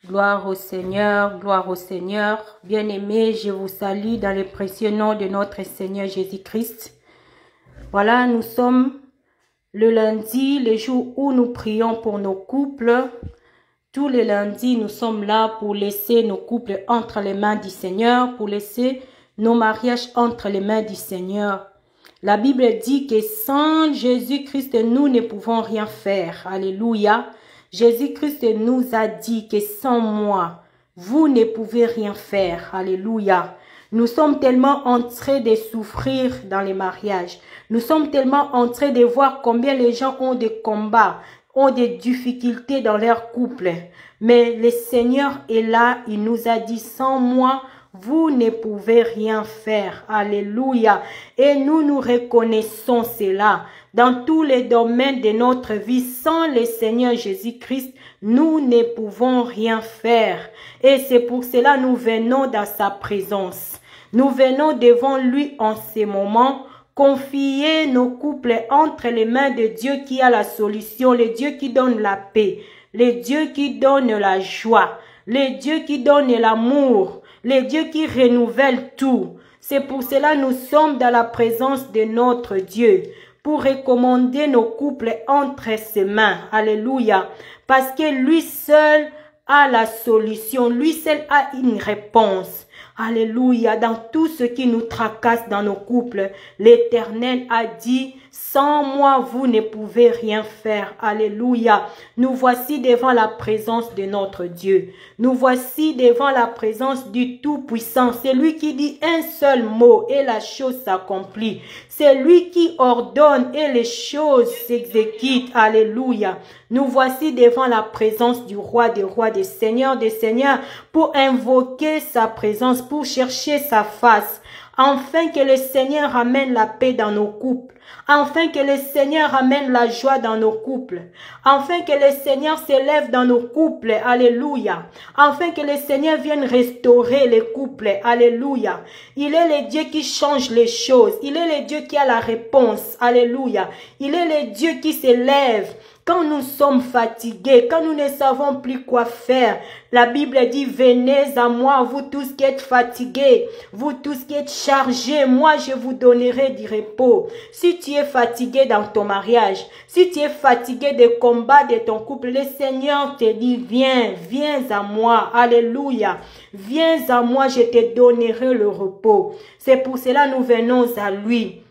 Gloire au Seigneur, gloire au Seigneur. Bien-aimés, je vous salue dans le précieux nom de notre Seigneur Jésus-Christ. Voilà, nous sommes le lundi, le jour où nous prions pour nos couples. Tous les lundis, nous sommes là pour laisser nos couples entre les mains du Seigneur, pour laisser nos mariages entre les mains du Seigneur. La Bible dit que sans Jésus-Christ, nous ne pouvons rien faire. Alléluia. Jésus-Christ nous a dit que sans moi, vous ne pouvez rien faire. Alléluia. Nous sommes tellement en train de souffrir dans les mariages. Nous sommes tellement en train de voir combien les gens ont des combats, ont des difficultés dans leur couple. Mais le Seigneur est là, il nous a dit, sans moi, vous ne pouvez rien faire. Alléluia. Et nous reconnaissons cela. Dans tous les domaines de notre vie, sans le Seigneur Jésus-Christ, nous ne pouvons rien faire. Et c'est pour cela que nous venons dans sa présence. Nous venons devant lui en ces moments, confier nos couples entre les mains de Dieu qui a la solution, le Dieu qui donne la paix, le Dieu qui donne la joie, le Dieu qui donne l'amour, le Dieu qui renouvelle tout. C'est pour cela que nous sommes dans la présence de notre Dieu, pour recommander nos couples entre ses mains. Alléluia. Parce que lui seul a la solution, lui seul a une réponse. Alléluia. Dans tout ce qui nous tracasse dans nos couples, l'Éternel a dit, sans moi, vous ne pouvez rien faire. Alléluia. Nous voici devant la présence de notre Dieu. Nous voici devant la présence du Tout-Puissant. C'est lui qui dit un seul mot et la chose s'accomplit. C'est lui qui ordonne et les choses s'exécutent. Alléluia. Nous voici devant la présence du Roi des Rois, des Seigneurs, pour invoquer sa présence, pour chercher sa face. Afin que le Seigneur amène la paix dans nos couples. Afin que le Seigneur amène la joie dans nos couples. Afin que le Seigneur s'élève dans nos couples. Alléluia. Afin que le Seigneur vienne restaurer les couples. Alléluia. Il est le Dieu qui change les choses. Il est le Dieu qui a la réponse. Alléluia. Il est le Dieu qui s'élève. Quand nous sommes fatigués, quand nous ne savons plus quoi faire, la Bible dit, venez à moi, vous tous qui êtes fatigués, vous tous qui êtes chargés, moi je vous donnerai du repos. Si tu es fatigué dans ton mariage, si tu es fatigué des combats de ton couple, le Seigneur te dit, viens à moi, alléluia, viens à moi, je te donnerai le repos. C'est pour cela que nous venons à lui.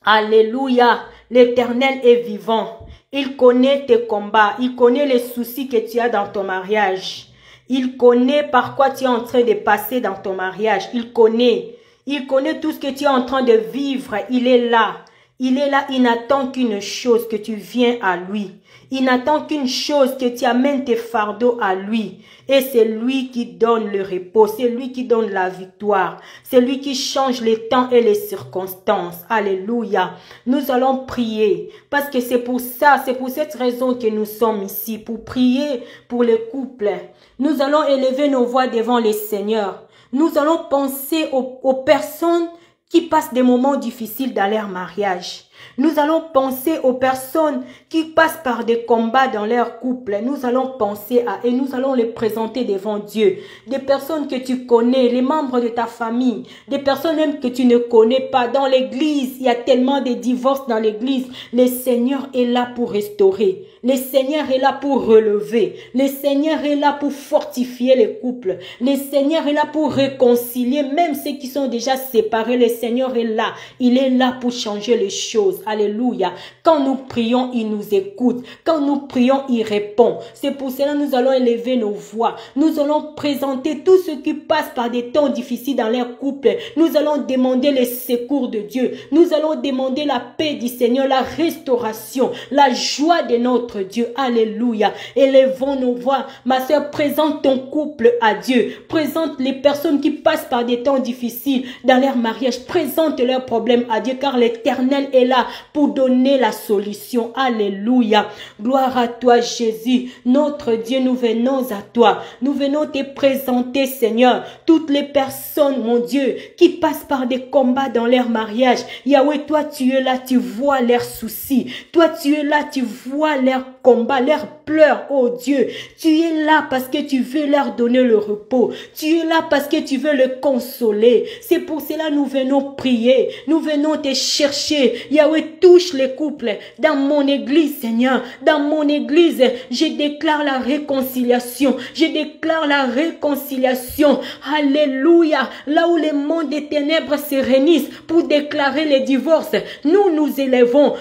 Alléluia, l'Éternel est vivant. Il connaît tes combats, il connaît les soucis que tu as dans ton mariage. Il connaît par quoi tu es en train de passer dans ton mariage. Il connaît tout ce que tu es en train de vivre. Il est là. Il est là, il n'attend qu'une chose, que tu viennes à lui. Il n'attend qu'une chose, que tu amènes tes fardeaux à lui. Et c'est lui qui donne le repos, c'est lui qui donne la victoire. C'est lui qui change les temps et les circonstances. Alléluia. Nous allons prier, parce que c'est pour ça, c'est pour cette raison que nous sommes ici, pour prier pour les couples. Nous allons élever nos voix devant le Seigneur. Nous allons penser aux personnes qui passent des moments difficiles dans leur mariage. Nous allons penser aux personnes qui passent par des combats dans leur couple. Nous allons penser à et nous allons les présenter devant Dieu. Des personnes que tu connais, les membres de ta famille, des personnes même que tu ne connais pas. Dans l'église, il y a tellement de divorces dans l'église. Le Seigneur est là pour restaurer. Le Seigneur est là pour relever. Le Seigneur est là pour fortifier les couples. Le Seigneur est là pour réconcilier même ceux qui sont déjà séparés. Le Seigneur est là. Il est là pour changer les choses. Alléluia. Quand nous prions, il nous écoute. Quand nous prions, il répond. C'est pour cela que nous allons élever nos voix. Nous allons présenter tous ceux qui passent par des temps difficiles dans leur couple. Nous allons demander les secours de Dieu. Nous allons demander la paix du Seigneur, la restauration, la joie de notre Dieu. Alléluia. Élevons nos voix. Ma soeur, présente ton couple à Dieu. Présente les personnes qui passent par des temps difficiles dans leur mariage. Présente leurs problèmes à Dieu, car l'Éternel est là. là pour donner la solution. Alléluia. Gloire à toi, Jésus. Notre Dieu, nous venons à toi. Nous venons te présenter, Seigneur, toutes les personnes, mon Dieu, qui passent par des combats dans leur mariage. Yahweh, toi, tu es là, tu vois leurs soucis. Toi, tu es là, tu vois leurs combats, leurs pleurs, oh Dieu. Tu es là parce que tu veux leur donner le repos. Tu es là parce que tu veux le consoler. C'est pour cela nous venons prier. Nous venons te chercher. Yahweh, touche les couples. Dans mon église, Seigneur, dans mon église, je déclare la réconciliation. Je déclare la réconciliation. Alléluia. Là où les mondes des ténèbres se réunissent pour déclarer les divorces, nous nous élevons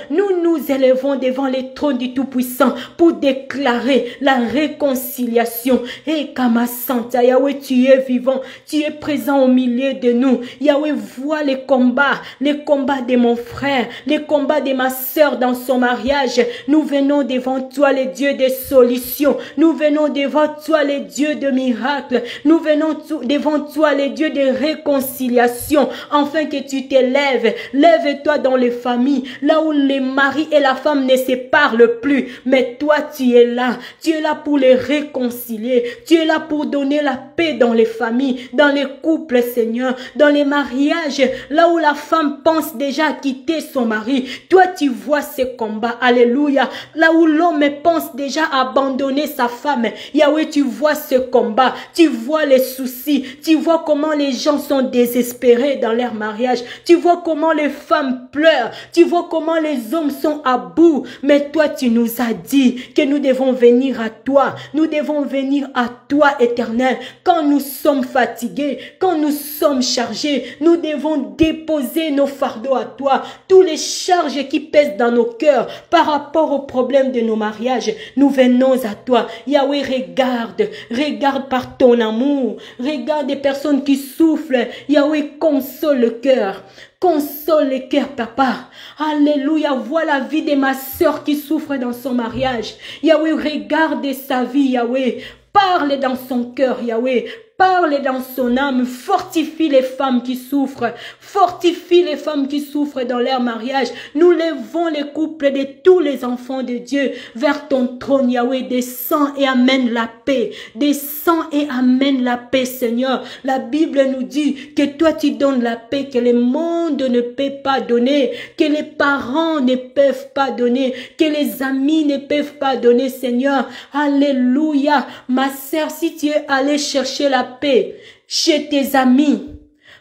devant les trônes du Tout-Puissant pour déclarer la réconciliation. Et Kama Santa, Yahweh, tu es vivant, tu es présent au milieu de nous. Yahweh, vois les combats de mon frère, les combats de ma sœur dans son mariage. Nous venons devant toi, les dieux de solutions. Nous venons devant toi, les dieux de miracles. Nous venons devant toi, les dieux de réconciliation, afin que tu t'élèves. Lève-toi dans les familles, là où les maris et la femme ne se parlent plus. Mais toi, tu es là. Tu es là pour les réconcilier. Tu es là pour donner la paix dans les familles, dans les couples, Seigneur, dans les mariages, là où la femme pense déjà à quitter son mari. Toi, tu vois ces combats. Alléluia. Là où l'homme pense déjà à abandonner sa femme. Yahweh, tu vois ce combat. Tu vois les soucis. Tu vois comment les gens sont désespérés dans leur mariage. Tu vois comment les femmes pleurent. Tu vois comment les hommes sont à bout. Mais toi, tu nous as dit que nous devons venir à toi. Nous devons venir à toi, Éternel. Quand nous sommes fatigués, quand nous sommes chargés, nous devons déposer nos fardeaux à toi. Tous les charges qui pèsent dans nos cœurs par rapport aux problèmes de nos mariages, nous venons à toi. Yahweh, regarde par ton amour. Regarde des personnes qui souffrent. Yahweh, console le cœur. Console le cœur, papa. Alléluia. Vois la vie de ma sœur qui souffre dans son mariage. Yahweh, regarde sa vie, Yahweh. Parle dans son cœur, Yahweh. Parle dans son âme. Fortifie les femmes qui souffrent. Fortifie les femmes qui souffrent dans leur mariage. Nous levons les couples de tous les enfants de Dieu vers ton trône, Yahweh. Descends et amène la paix. Descends et amène la paix, Seigneur. La Bible nous dit que toi tu donnes la paix que le monde ne peut pas donner, que les parents ne peuvent pas donner, que les amis ne peuvent pas donner, Seigneur. Alléluia. Ma sœur, si tu es allé chercher la paix chez tes amis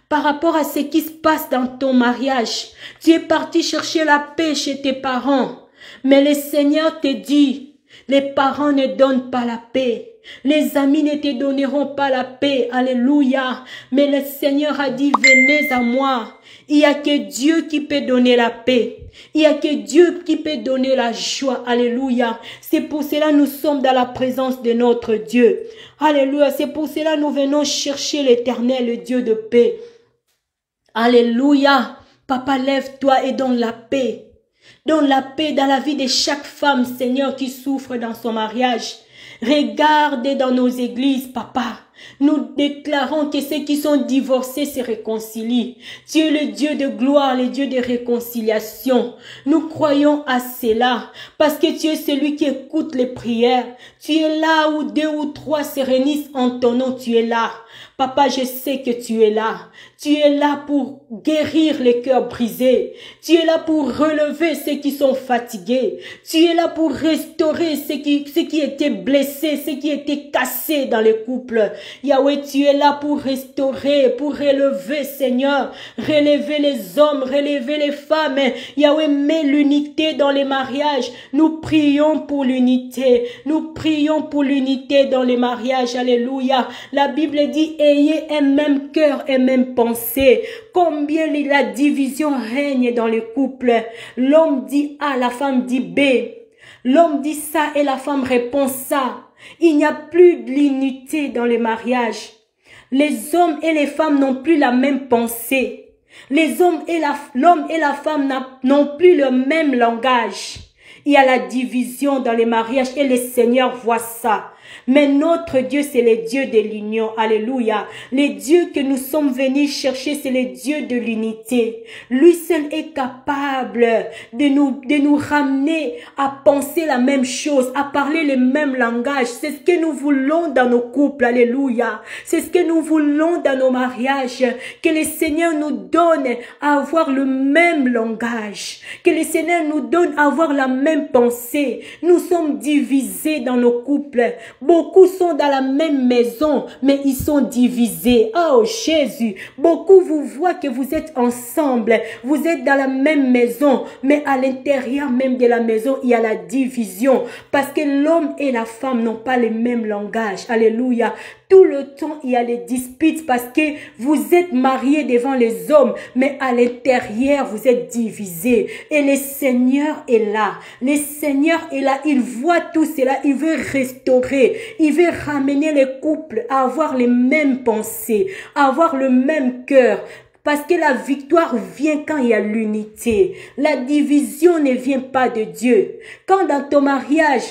par rapport à ce qui se passe dans ton mariage, tu es parti chercher la paix chez tes parents, mais le Seigneur te dit, les parents ne donnent pas la paix. Les amis ne te donneront pas la paix. Alléluia. Mais le Seigneur a dit, venez à moi. Il n'y a que Dieu qui peut donner la paix. Il n'y a que Dieu qui peut donner la joie. Alléluia. C'est pour cela que nous sommes dans la présence de notre Dieu. Alléluia. C'est pour cela que nous venons chercher l'Éternel, le Dieu de paix. Alléluia. Papa, lève-toi et donne la paix. Donne la paix dans la vie de chaque femme, Seigneur, qui souffre dans son mariage. Regardez dans nos églises, papa. Nous déclarons que ceux qui sont divorcés se réconcilient. Tu es le Dieu de gloire, le Dieu de réconciliation. Nous croyons à cela parce que tu es celui qui écoute les prières. Tu es là où 2 ou 3 se réunissent en ton nom, tu es là. Papa, je sais que tu es là. Tu es là pour guérir les cœurs brisés. Tu es là pour relever ceux qui sont fatigués. Tu es là pour restaurer ceux qui étaient blessés, ceux qui étaient cassés dans les couples. Yahweh, tu es là pour restaurer, pour relever, Seigneur. Relever les hommes, relever les femmes. Yahweh, mets l'unité dans les mariages. Nous prions pour l'unité. Nous prions pour l'unité dans les mariages. Alléluia. La Bible dit, ayez un même cœur et même pensée. Combien la division règne dans les couples. L'homme dit A, la femme dit B. L'homme dit ça et la femme répond ça. Il n'y a plus de l'unité dans les mariages. Les hommes et les femmes n'ont plus la même pensée. L'homme et la femme n'ont plus le même langage. Il y a la division dans les mariages et le Seigneur voit ça. Mais notre Dieu, c'est le Dieu de l'union. Alléluia. Les dieux que nous sommes venus chercher, c'est le Dieu de l'unité. Lui seul est capable de nous ramener à penser la même chose, à parler le même langage. C'est ce que nous voulons dans nos couples. Alléluia. C'est ce que nous voulons dans nos mariages. Que le Seigneur nous donne à avoir le même langage. Que le Seigneur nous donne à avoir la même pensée. Nous sommes divisés dans nos couples. Beaucoup sont dans la même maison, mais ils sont divisés. Oh Jésus, beaucoup vous voient que vous êtes ensemble. Vous êtes dans la même maison, mais à l'intérieur même de la maison, il y a la division. Parce que l'homme et la femme n'ont pas le même langage. Alléluia. Tout le temps, il y a les disputes parce que vous êtes mariés devant les hommes, mais à l'intérieur, vous êtes divisés. Et le Seigneur est là. Le Seigneur est là. Il voit tout cela. Il veut restaurer. Il veut ramener les couples à avoir les mêmes pensées, à avoir le même cœur. Parce que la victoire vient quand il y a l'unité. La division ne vient pas de Dieu. Quand dans ton mariage,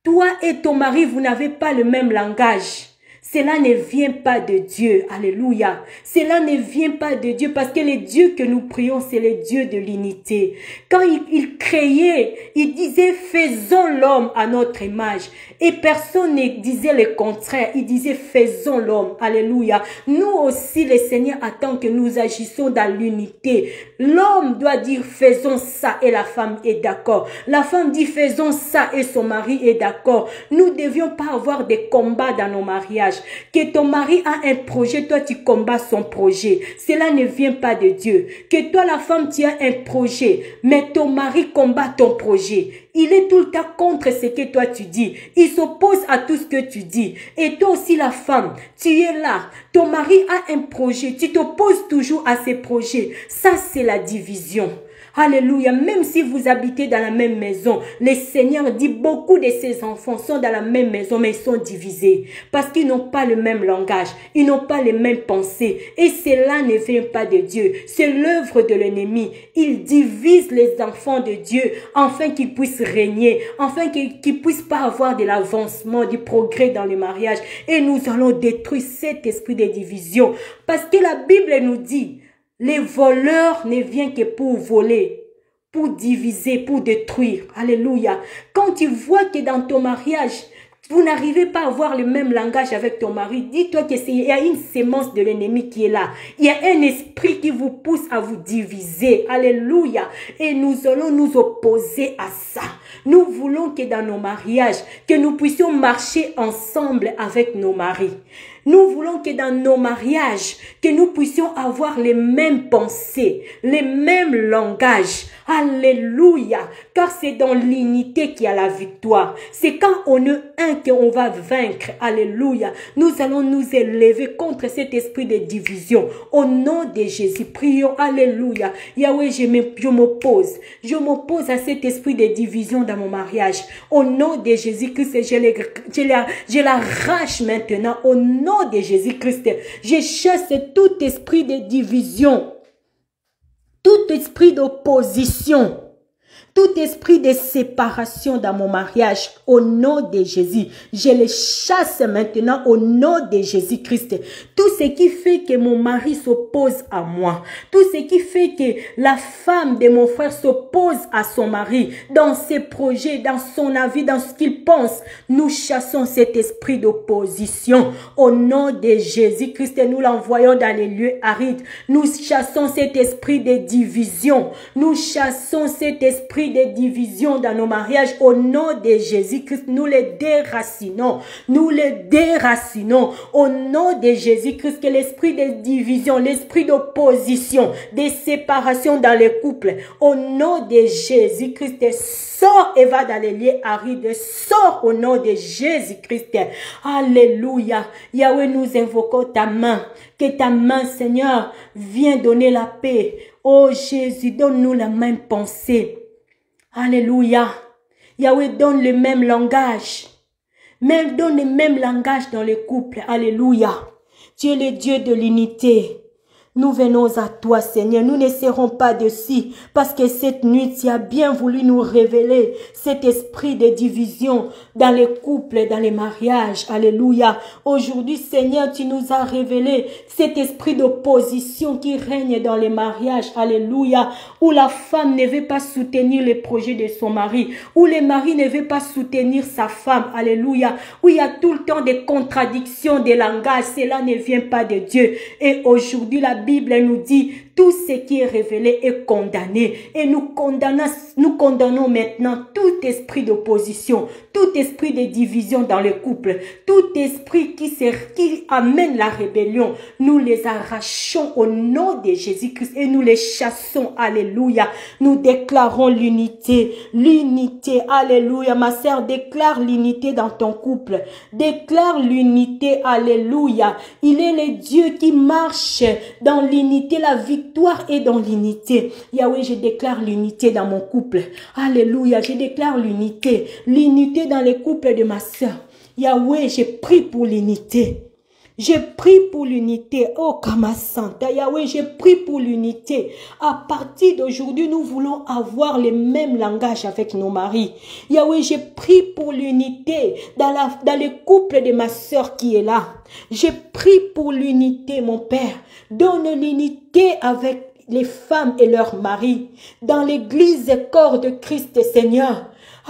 toi et ton mari, vous n'avez pas le même langage, cela ne vient pas de Dieu. Alléluia. Cela ne vient pas de Dieu parce que le Dieu que nous prions, c'est le Dieu de l'unité. Quand il créait, il disait faisons l'homme à notre image. Et personne ne disait le contraire. Il disait faisons l'homme. Alléluia. Nous aussi, le Seigneur attend que nous agissons dans l'unité. L'homme doit dire faisons ça et la femme est d'accord. La femme dit faisons ça et son mari est d'accord. Nous ne devions pas avoir des combats dans nos mariages. Que ton mari a un projet, toi tu combats son projet. Cela ne vient pas de Dieu. Que toi la femme tu as un projet, mais ton mari combat ton projet. Il est tout le temps contre ce que toi tu dis. Il s'oppose à tout ce que tu dis. Et toi aussi la femme, tu es là. Ton mari a un projet. Tu t'opposes toujours à ses projets. Ça c'est la division. Alléluia. Même si vous habitez dans la même maison, le Seigneur dit beaucoup de ses enfants sont dans la même maison, mais ils sont divisés. Parce qu'ils n'ont pas le même langage. Ils n'ont pas les mêmes pensées. Et cela ne vient pas de Dieu. C'est l'œuvre de l'ennemi. Il divise les enfants de Dieu afin qu'ils puissent régner. Afin qu'ils ne puissent pas avoir de l'avancement, du progrès dans le mariage. Et nous allons détruire cet esprit de division. Parce que la Bible nous dit, les voleurs ne viennent que pour voler, pour diviser, pour détruire. Alléluia. Quand tu vois que dans ton mariage, vous n'arrivez pas à avoir le même langage avec ton mari, dis-toi qu'il y a une sémence de l'ennemi qui est là. Il y a un esprit qui vous pousse à vous diviser. Alléluia. Et nous allons nous opposer à ça. Nous voulons que dans nos mariages, que nous puissions marcher ensemble avec nos maris. Nous voulons que dans nos mariages, que nous puissions avoir les mêmes pensées, les mêmes langages. Alléluia. Car c'est dans l'unité qu'il y a la victoire. C'est quand on est un qu'on va vaincre. Alléluia. Nous allons nous élever contre cet esprit de division. Au nom de Jésus, prions. Alléluia. Yahweh, je m'oppose. Je m'oppose à cet esprit de division dans mon mariage. Au nom de Jésus-Christ, je l'arrache maintenant. Au nom de Jésus-Christ, je chasse tout esprit de division. Tout esprit d'opposition, tout esprit de séparation dans mon mariage, au nom de Jésus, je le chasse maintenant au nom de Jésus-Christ. Tout ce qui fait que mon mari s'oppose à moi, tout ce qui fait que la femme de mon frère s'oppose à son mari, dans ses projets, dans son avis, dans ce qu'il pense, nous chassons cet esprit d'opposition. Au nom de Jésus-Christ, nous l'envoyons dans les lieux arides. Nous chassons cet esprit de division. Nous chassons cet esprit de division dans nos mariages. Au nom de Jésus-Christ, nous les déracinons. Nous les déracinons. Au nom de Jésus-Christ, que l'esprit de division, l'esprit d'opposition, de séparation dans les couples, au nom de Jésus-Christ, sors et va dans les lieux arides. Sors au nom de Jésus-Christ. Alléluia. Yahweh, nous invoquons ta main. Que ta main, Seigneur, vienne donner la paix. Oh Jésus, donne-nous la même pensée. Alléluia. Yahweh, donne le même langage. Même donne le même langage dans les couples. Alléluia. Tu es le Dieu de l'unité. Nous venons à toi, Seigneur. Nous ne serons pas dessus parce que cette nuit, tu as bien voulu nous révéler cet esprit de division dans les couples, dans les mariages. Alléluia. Aujourd'hui, Seigneur, tu nous as révélé cet esprit d'opposition qui règne dans les mariages. Alléluia. Où la femme ne veut pas soutenir les projets de son mari. Où le mari ne veut pas soutenir sa femme. Alléluia. Où il y a tout le temps des contradictions de langage. Cela ne vient pas de Dieu. Et aujourd'hui, la Bible nous dit, tout ce qui est révélé est condamné. Et nous condamnons maintenant tout esprit d'opposition, tout esprit de division dans le couple, tout esprit qui amène la rébellion. Nous les arrachons au nom de Jésus-Christ et nous les chassons. Alléluia. Nous déclarons l'unité. L'unité. Alléluia. Ma sœur, déclare l'unité dans ton couple. Déclare l'unité. Alléluia. Il est le Dieu qui marche dans l'unité. La victoire est dans l'unité. Yahweh, je déclare l'unité dans mon couple. Alléluia. Je déclare l'unité. L'unité dans les couples de ma sœur. Yahweh, je prie pour l'unité. Je prie pour l'unité. Oh, Kamasanta. Yahweh, je prie pour l'unité. À partir d'aujourd'hui, nous voulons avoir le même langage avec nos maris. Yahweh, je prie pour l'unité dans les couples de ma sœur qui est là. Je prie pour l'unité, mon Père. Donne l'unité avec les femmes et leurs maris. Dans l'église corps de Christ, Seigneur.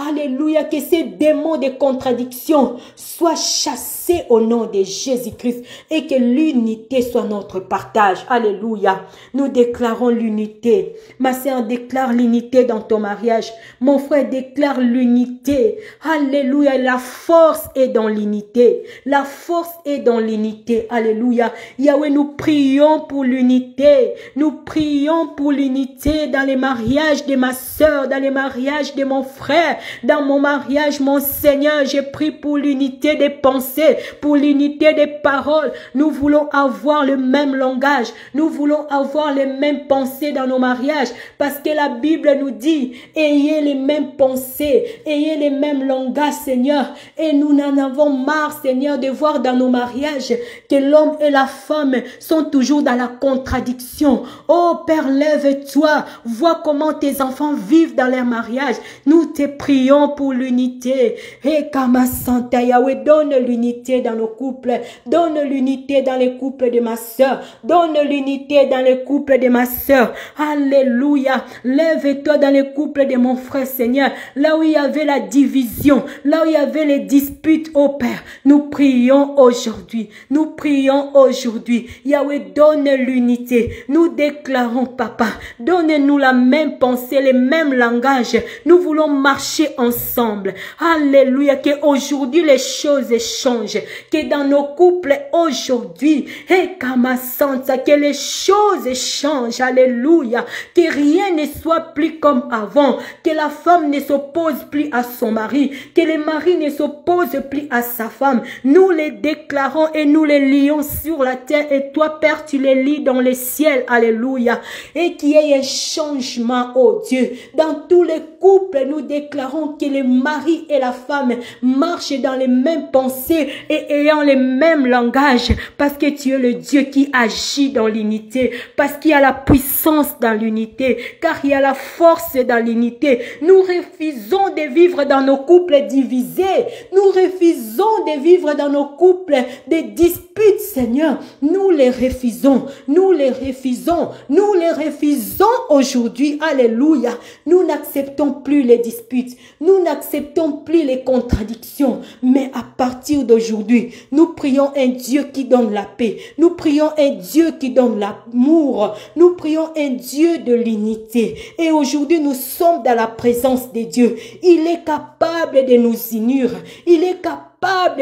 Alléluia, que ces démons de contradiction soient chassés au nom de Jésus-Christ et que l'unité soit notre partage. Alléluia. Nous déclarons l'unité. Ma sœur déclare l'unité dans ton mariage. Mon frère déclare l'unité. Alléluia. La force est dans l'unité. La force est dans l'unité. Alléluia. Yahweh, nous prions pour l'unité. Nous prions pour l'unité dans les mariages de ma sœur, dans les mariages de mon frère. Dans mon mariage, mon Seigneur, je prie pour l'unité des pensées, pour l'unité des paroles. Nous voulons avoir le même langage. Nous voulons avoir les mêmes pensées dans nos mariages. Parce que la Bible nous dit, ayez les mêmes pensées, ayez les mêmes langages, Seigneur. Et nous n'en avons marre, Seigneur, de voir dans nos mariages que l'homme et la femme sont toujours dans la contradiction. Oh Père, lève-toi. Vois comment tes enfants vivent dans leur mariage. Nous te prions pour l'unité. Et Kamasanta, Yahweh, donne l'unité dans nos couples. Donne l'unité dans les couples de ma sœur. Donne l'unité dans les couples de ma sœur. Alléluia. Lève-toi dans les couples de mon frère, Seigneur. Là où il y avait la division, là où il y avait les disputes, oh Père, nous prions aujourd'hui. Nous prions aujourd'hui. Yahweh, donne l'unité. Nous déclarons, Papa, donne-nous la même pensée, les mêmes langages. Nous voulons marcher ensemble. Alléluia. Que aujourd'hui les choses changent. Que dans nos couples aujourd'hui, et Kamasanta, que les choses changent. Alléluia. Que rien ne soit plus comme avant. Que la femme ne s'oppose plus à son mari. Que le mari ne s'oppose plus à sa femme. Nous les déclarons et nous les lions sur la terre. Et toi, Père, tu les lis dans les ciels. Alléluia. Et qu'il y ait un changement, oh Dieu. Dans tous les couples, nous déclarons que le mari et la femme marchent dans les mêmes pensées et ayant les mêmes langages, parce que tu es le Dieu qui agit dans l'unité, parce qu'il y a la puissance dans l'unité, car il y a la force dans l'unité. Nous refusons de vivre dans nos couples divisés. Nous refusons de vivre dans nos couples des disputes, Seigneur. Nous les refusons. Nous les refusons. Nous les refusons aujourd'hui. Alléluia. Nous n'acceptons plus les disputes. Nous n'acceptons plus les contradictions. Mais à partir d'aujourd'hui, nous prions un Dieu qui donne la paix. Nous prions un Dieu qui donne l'amour. Nous prions un Dieu de l'unité. Et aujourd'hui, nous sommes dans la présence de Dieu. Il est capable de nous unir. Il est capable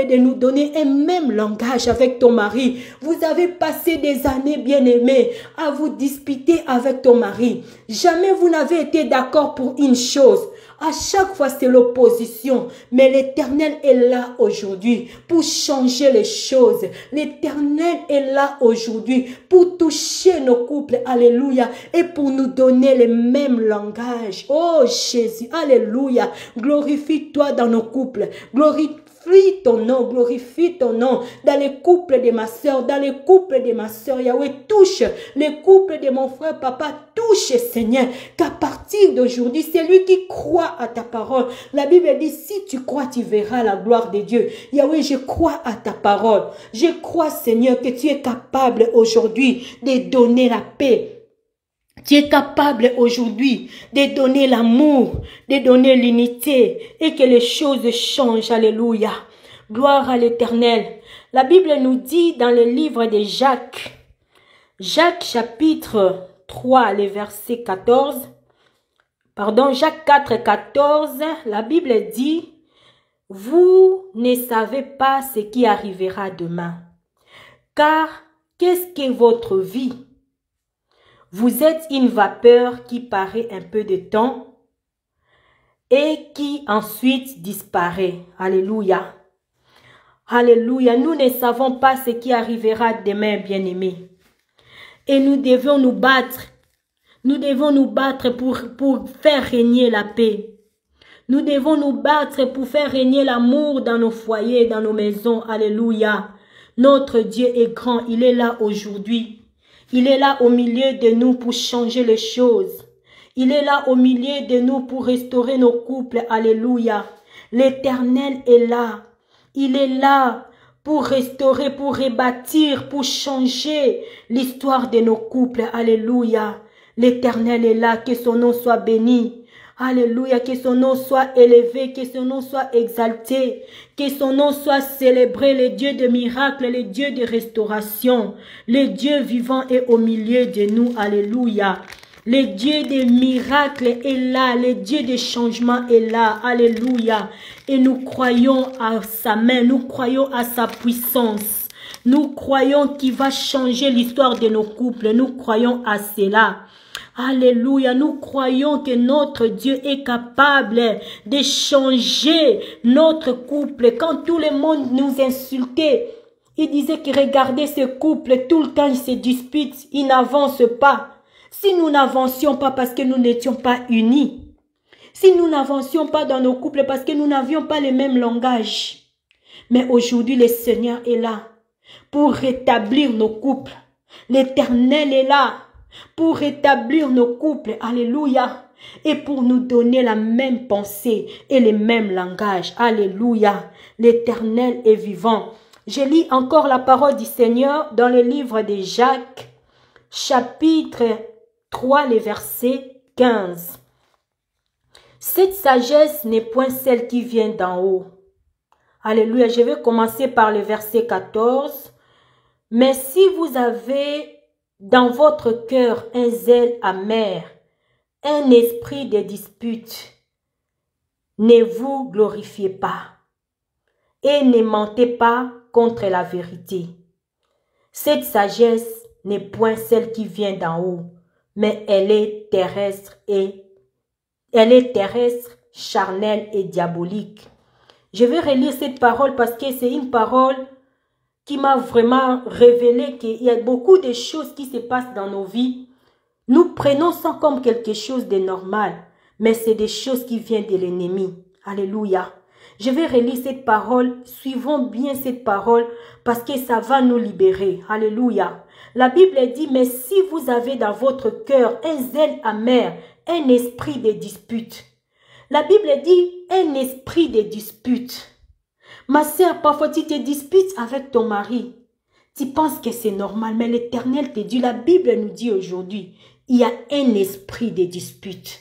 de nous donner un même langage avec ton mari. Vous avez passé des années, bien-aimés, à vous disputer avec ton mari. Jamais vous n'avez été d'accord pour une chose. À chaque fois, c'est l'opposition. Mais l'Éternel est là aujourd'hui pour changer les choses. L'Éternel est là aujourd'hui pour toucher nos couples. Alléluia. Et pour nous donner les mêmes langages. Oh Jésus. Alléluia. Glorifie-toi dans nos couples. Glorifie glorifie ton nom, glorifie ton nom dans les couples de ma soeur, dans les couples de ma soeur. Yahweh, touche les couples de mon frère, papa, touche, Seigneur, qu'à partir d'aujourd'hui, c'est lui qui croit à ta parole. La Bible dit, si tu crois, tu verras la gloire de Dieu. Yahweh, je crois à ta parole. Je crois, Seigneur, que tu es capable aujourd'hui de donner la paix. Tu es capable aujourd'hui de donner l'amour, de donner l'unité et que les choses changent. Alléluia. Gloire à l'Éternel. La Bible nous dit dans le livre de Jacques, Jacques chapitre 3, le verset 14, pardon, Jacques 4, 14, la Bible dit, « Vous ne savez pas ce qui arrivera demain, car qu'est-ce que votre vie? Vous êtes une vapeur qui paraît un peu de temps et qui ensuite disparaît. » Alléluia. Alléluia. Nous ne savons pas ce qui arrivera demain, bien-aimés. Et nous devons nous battre. Nous devons nous battre pour faire régner la paix. Nous devons nous battre pour faire régner l'amour dans nos foyers, dans nos maisons. Alléluia. Notre Dieu est grand. Il est là aujourd'hui. Il est là au milieu de nous pour changer les choses. Il est là au milieu de nous pour restaurer nos couples. Alléluia. L'Éternel est là. Il est là pour restaurer, pour rebâtir, pour changer l'histoire de nos couples. Alléluia. L'Éternel est là. Que son nom soit béni. Alléluia, que son nom soit élevé, que son nom soit exalté, que son nom soit célébré, le Dieu de miracles, le Dieu de restauration, le Dieu vivant est au milieu de nous. Alléluia. Le Dieu des miracles est là, le Dieu des changements est là. Alléluia. Et nous croyons à sa main, nous croyons à sa puissance. Nous croyons qu'il va changer l'histoire de nos couples, nous croyons à cela. Alléluia, nous croyons que notre Dieu est capable de changer notre couple. Quand tout le monde nous insultait, il disait que regardez ce couple, tout le temps ils se disputent, ils n'avancent pas. Si nous n'avancions pas parce que nous n'étions pas unis, si nous n'avancions pas dans nos couples parce que nous n'avions pas le même langage, mais aujourd'hui le Seigneur est là pour rétablir nos couples. L'Éternel est là pour rétablir nos couples, alléluia, et pour nous donner la même pensée et le même langage, alléluia. L'Éternel est vivant. Je lis encore la parole du Seigneur dans le livre de Jacques, chapitre 3, le verset 15. Cette sagesse n'est point celle qui vient d'en haut. Alléluia, je vais commencer par le verset 14. Mais si vous avez dans votre cœur un zèle amer, un esprit de dispute, ne vous glorifiez pas et ne mentez pas contre la vérité. Cette sagesse n'est point celle qui vient d'en haut, mais elle est terrestre, charnelle et diabolique. Je vais relire cette parole parce que c'est une parole qui m'a vraiment révélé qu'il y a beaucoup de choses qui se passent dans nos vies. Nous prenons ça comme quelque chose de normal, mais c'est des choses qui viennent de l'ennemi. Alléluia. Je vais relire cette parole, suivons bien cette parole parce que ça va nous libérer. Alléluia. La Bible dit, mais si vous avez dans votre cœur un zèle amer, un esprit de dispute. La Bible dit, un esprit de dispute. Ma sœur, parfois tu te disputes avec ton mari. Tu penses que c'est normal, mais l'Éternel te dit, la Bible nous dit aujourd'hui, il y a un esprit de dispute.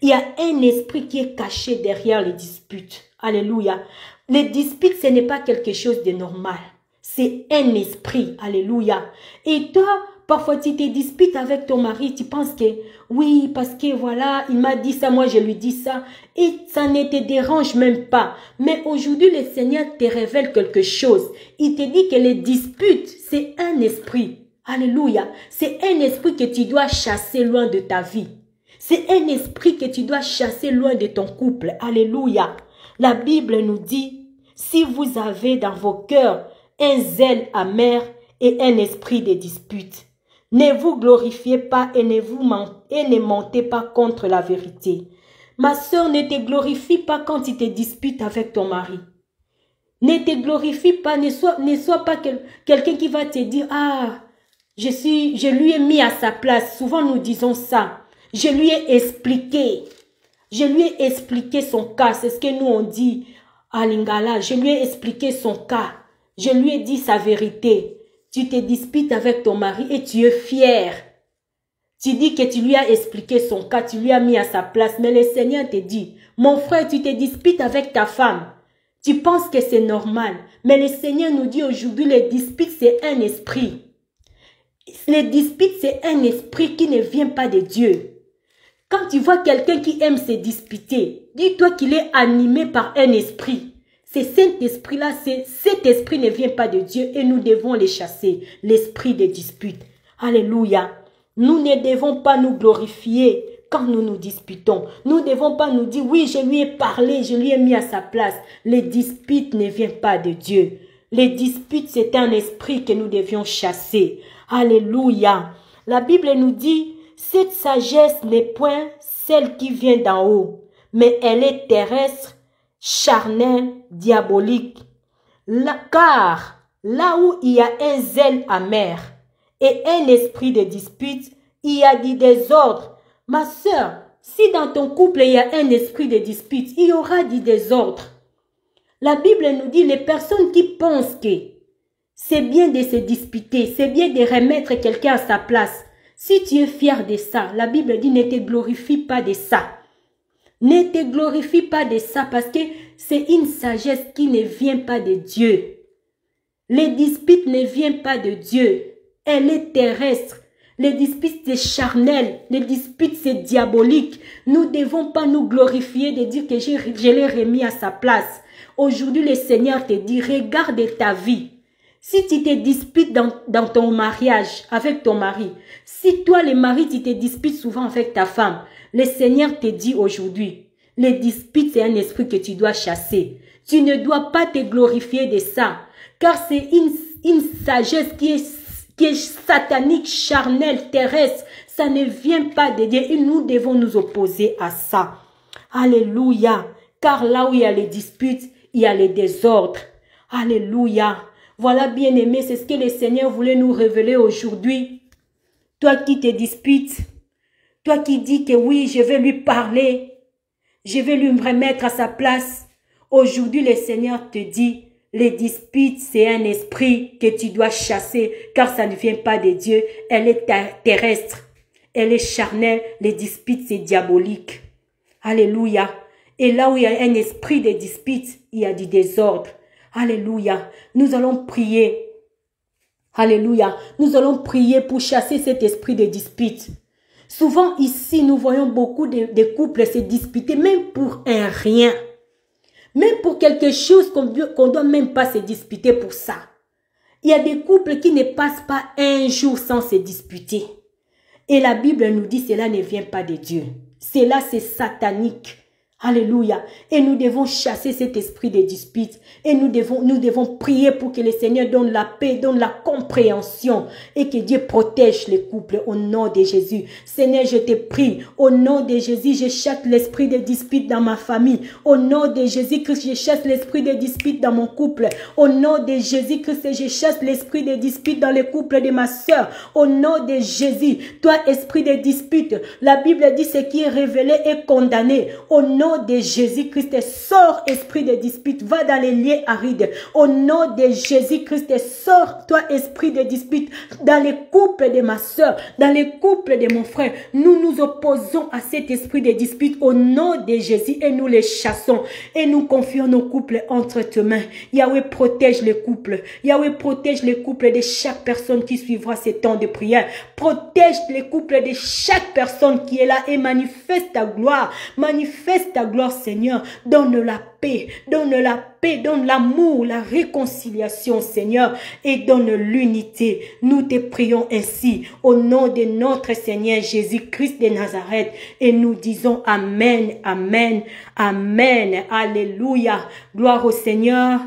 Il y a un esprit qui est caché derrière les disputes. Alléluia. Les disputes, ce n'est pas quelque chose de normal. C'est un esprit. Alléluia. Et toi, parfois tu te disputes avec ton mari, tu penses que oui, parce que voilà, il m'a dit ça, moi je lui dis ça. Et ça ne te dérange même pas. Mais aujourd'hui, le Seigneur te révèle quelque chose. Il te dit que les disputes, c'est un esprit. Alléluia. C'est un esprit que tu dois chasser loin de ta vie. C'est un esprit que tu dois chasser loin de ton couple. Alléluia. La Bible nous dit, si vous avez dans vos cœurs un zèle amer et un esprit de dispute, ne vous glorifiez pas et ne mentez pas contre la vérité. Ma soeur, ne te glorifie pas quand tu te disputes avec ton mari. Ne te glorifie pas, ne sois pas quelqu'un qui va te dire, ah, je lui ai mis à sa place. Souvent nous disons ça. Je lui ai expliqué. Je lui ai expliqué son cas. C'est ce que nous on dit à Lingala. Je lui ai expliqué son cas. Je lui ai dit sa vérité. Tu te disputes avec ton mari et tu es fier. Tu dis que tu lui as expliqué son cas, tu lui as mis à sa place. Mais le Seigneur te dit, mon frère, tu te disputes avec ta femme. Tu penses que c'est normal. Mais le Seigneur nous dit aujourd'hui, les disputes, c'est un esprit. Les disputes, c'est un esprit qui ne vient pas de Dieu. Quand tu vois quelqu'un qui aime se disputer, dis-toi qu'il est animé par un esprit. C'est cet esprit-là, cet esprit ne vient pas de Dieu et nous devons les chasser, l'esprit des disputes. Alléluia. Nous ne devons pas nous glorifier quand nous nous disputons. Nous ne devons pas nous dire, oui, je lui ai parlé, je lui ai mis à sa place. Les disputes ne viennent pas de Dieu. Les disputes, c'est un esprit que nous devions chasser. Alléluia. La Bible nous dit, cette sagesse n'est point celle qui vient d'en haut, mais elle est terrestre, charnelle, diabolique. Car là où il y a un zèle amer et un esprit de dispute, il y a du désordre. Ma sœur, si dans ton couple il y a un esprit de dispute, il y aura du désordre. La Bible nous dit, les personnes qui pensent que c'est bien de se disputer, c'est bien de remettre quelqu'un à sa place. Si tu es fier de ça, la Bible dit, ne te glorifie pas de ça. Ne te glorifie pas de ça parce que c'est une sagesse qui ne vient pas de Dieu. Les disputes ne viennent pas de Dieu. Elle est terrestre. Les disputes, c'est charnel. Les disputes, c'est diabolique. Nous ne devons pas nous glorifier de dire que je l'ai remis à sa place. Aujourd'hui, le Seigneur te dit, regarde ta vie. Si tu te disputes dans ton mariage avec ton mari, si toi, le mari, tu te disputes souvent avec ta femme, le Seigneur te dit aujourd'hui, les disputes, c'est un esprit que tu dois chasser. Tu ne dois pas te glorifier de ça, car c'est une sagesse qui est satanique, charnelle, terrestre. Ça ne vient pas de Dieu et nous devons nous opposer à ça. Alléluia. Car là où il y a les disputes, il y a les désordres. Alléluia. Voilà, bien-aimé, c'est ce que le Seigneur voulait nous révéler aujourd'hui. Toi qui te disputes, toi qui dis que oui, je vais lui parler, je vais lui remettre à sa place. Aujourd'hui, le Seigneur te dit, les disputes, c'est un esprit que tu dois chasser, car ça ne vient pas de Dieu. Elle est terrestre, elle est charnelle, les disputes, c'est diabolique. Alléluia. Et là où il y a un esprit de disputes, il y a du désordre. Alléluia. Nous allons prier. Alléluia. Nous allons prier pour chasser cet esprit de dispute. Souvent ici, nous voyons beaucoup de couples se disputer, même pour un rien. Même pour quelque chose qu'on ne doit même pas se disputer pour ça. Il y a des couples qui ne passent pas un jour sans se disputer. Et la Bible nous dit cela ne vient pas de Dieu. Cela c'est satanique. Alléluia. Et nous devons chasser cet esprit de dispute. Et nous devons prier pour que le Seigneur donne la paix, donne la compréhension. Et que Dieu protège les couples au nom de Jésus. Seigneur, je te prie. Au nom de Jésus, je chasse l'esprit de dispute dans ma famille. Au nom de Jésus-Christ, je chasse l'esprit de dispute dans mon couple. Au nom de Jésus-Christ, je chasse l'esprit de dispute dans le couple de ma soeur. Au nom de Jésus, toi, esprit de dispute, la Bible dit ce qui est révélé est condamné. Au nom de Jésus-Christ, sors esprit de dispute, va dans les lieux arides. Au nom de Jésus-Christ, sors toi esprit de dispute dans les couples de ma soeur, dans les couples de mon frère. Nous nous opposons à cet esprit de dispute au nom de Jésus et nous les chassons et nous confions nos couples entre tes mains. Yahweh protège les couples. Yahweh protège les couples de chaque personne qui suivra ces temps de prière. Protège les couples de chaque personne qui est là et manifeste ta gloire. Manifeste ta gloire, Seigneur. Donne la paix, donne l'amour, la réconciliation, Seigneur, et donne l'unité. Nous te prions ainsi au nom de notre Seigneur Jésus-Christ de Nazareth et nous disons Amen, Amen, Amen. Alléluia. Gloire au Seigneur.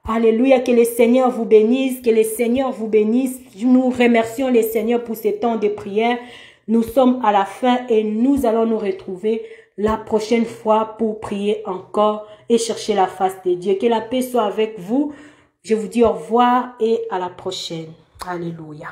Alléluia, que le Seigneur vous bénisse, que le Seigneur vous bénisse. Nous remercions le Seigneur pour ces temps de prière. Nous sommes à la fin et nous allons nous retrouver la prochaine fois pour prier encore et chercher la face de Dieu. Que la paix soit avec vous. Je vous dis au revoir et à la prochaine. Alléluia.